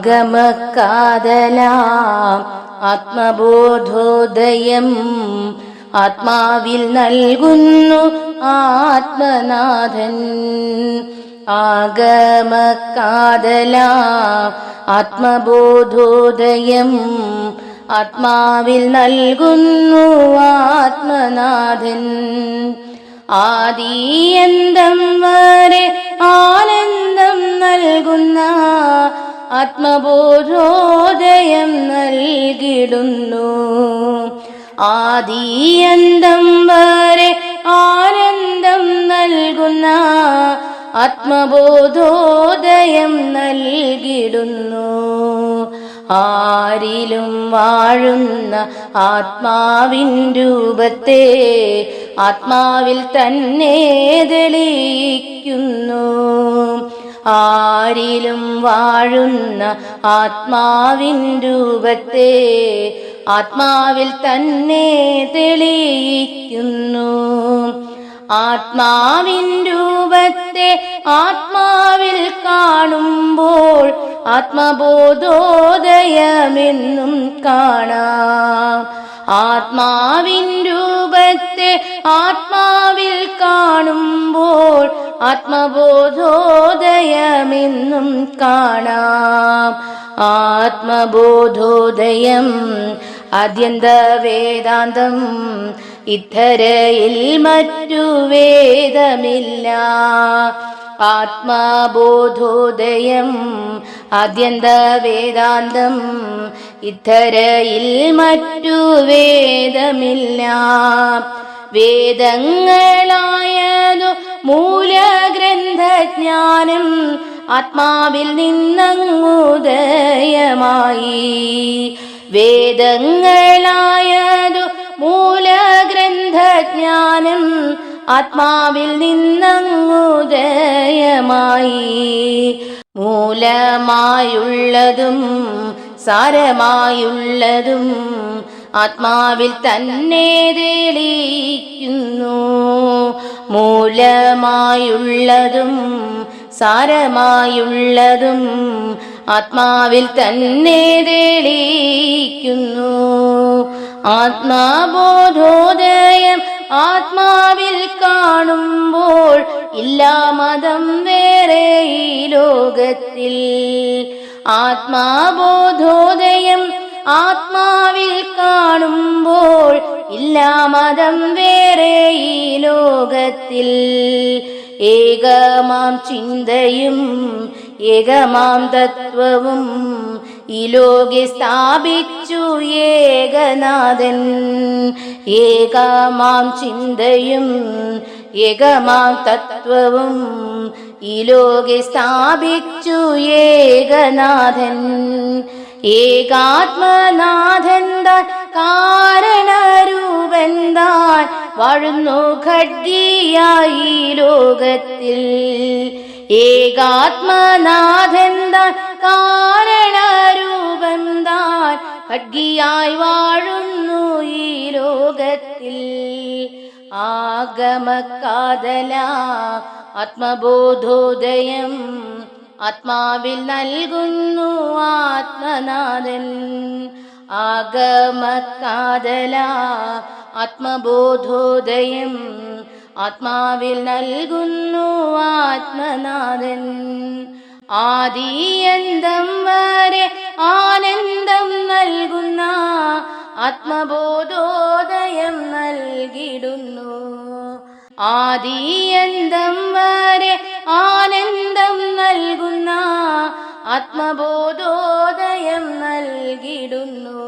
ആഗമക്കാതലാം ആത്മബോധോദയം ആത്മാവിൽ നൽകുന്നു ആത്മനാഥൻ. ആഗമക്കാതലാം ആത്മബോധോദയം ആത്മാവിൽ നൽകുന്നു ആത്മനാഥൻ. ആദിയന്തം വരെ ആനന്ദം നൽകുന്ന ആത്മബോധോദയം നൽകിടുന്നു. ആദിയന്തം വരെ ആനന്ദം നൽകുന്ന ആത്മബോധോദയം നൽകിടുന്നു. ആരിലും വാഴുന്ന ആത്മാവിൻ രൂപത്തെ ആത്മാവിൽ തന്നെ തെളിയിക്കുന്നു. ആരിലും വാഴുന്ന ആത്മാവിൻ രൂപത്തെ ആത്മാവിൽ തന്നെ തെളിയിക്കുന്നു. ആത്മാവിൻ രൂപത്തെ ആത്മാവിൽ കാണുമ്പോൾ ആത്മബോധോദയമെന്നും കാണാം. ആത്മാവിൻ രൂപത്തെ ആത്മാവിൽ കാണുമ്പോൾ ആത്മബോധോദയമെന്നും കാണാം. ആത്മബോധോദയം ആദ്യന്ത വേദാന്തം, ഇത്തരയിൽ മറ്റു വേദമില്ല. ആത്മബോധോദയം ആദ്യന്ത വേദാന്തം, ഇത്തരയിൽ മറ്റു വേദമില്ല. വേദങ്ങളായതു മൂലഗ്രന്ഥജ്ഞാനം ആത്മാവിൽ നിന്നങ്ങുദയമായി. വേദങ്ങളായതു മൂലഗ്രന്ഥജ്ഞാനം ആത്മാവിൽ നിന്നങ്ങുദയമായി. മൂലമായുള്ളതും സാരമായുള്ളതും ആത്മാവിൽ തന്നെ തെളിയിക്കുന്നു. മൂലമായുള്ളതും സാരമായുള്ളതും ആത്മാവിൽ തന്നെ തെളിയിക്കുന്നു. ആത്മബോധോദയം ആത്മാവിൽ കാണുമ്പോൾ ഇല്ലാ മതം വേറെ ഈ ലോകത്തിൽ. ആത്മബോധോദയം ആത്മാവിൽ കാണുമ്പോൾ ഇല്ലാ മതം വേറെ ഈ ലോകത്തിൽ. ഏകമാം ചിന്തയും ഏകമാം തത്വവും ഈ ലോകെ സ്ഥാപിച്ചു ഏകനാഥൻ. ഏകമാം ചിന്തയും ഏകമാം തത്വവും ഈ ലോകെ സ്ഥാപിച്ചു ഏകനാഥൻ. ഏകാത്മനാഥൻ താൻ കാരണരൂപൻ താൻ വാഴുന്നു ഖഡ്ഗിയായി ലോകത്തിൽ. ഏകാത്മനാഥൻ താൻ കാരണരൂപൻ താൻ ഖഡ്ഗിയായി വാഴുന്നു ഈ ലോകത്തിൽ. ആഗമക്കാതലാം ആത്മബോധോദയം ആത്മാവിൽ നൽകുന്നു ആത്മനാഥൻ. ആഗമക്കാതലാം ആത്മബോധോദയം ആത്മാവിൽ നൽകുന്നു ആത്മനാഥൻ. ആദിയന്തം വരെ ആനന്ദം നൽകുന്ന ആത്മബോധോദയം നൽകിടുന്നു. ആദിയന്തം വരെ ആനന്ദം നൽകുന്ന ആത്മബോധോദയം നൽകിടുന്നു.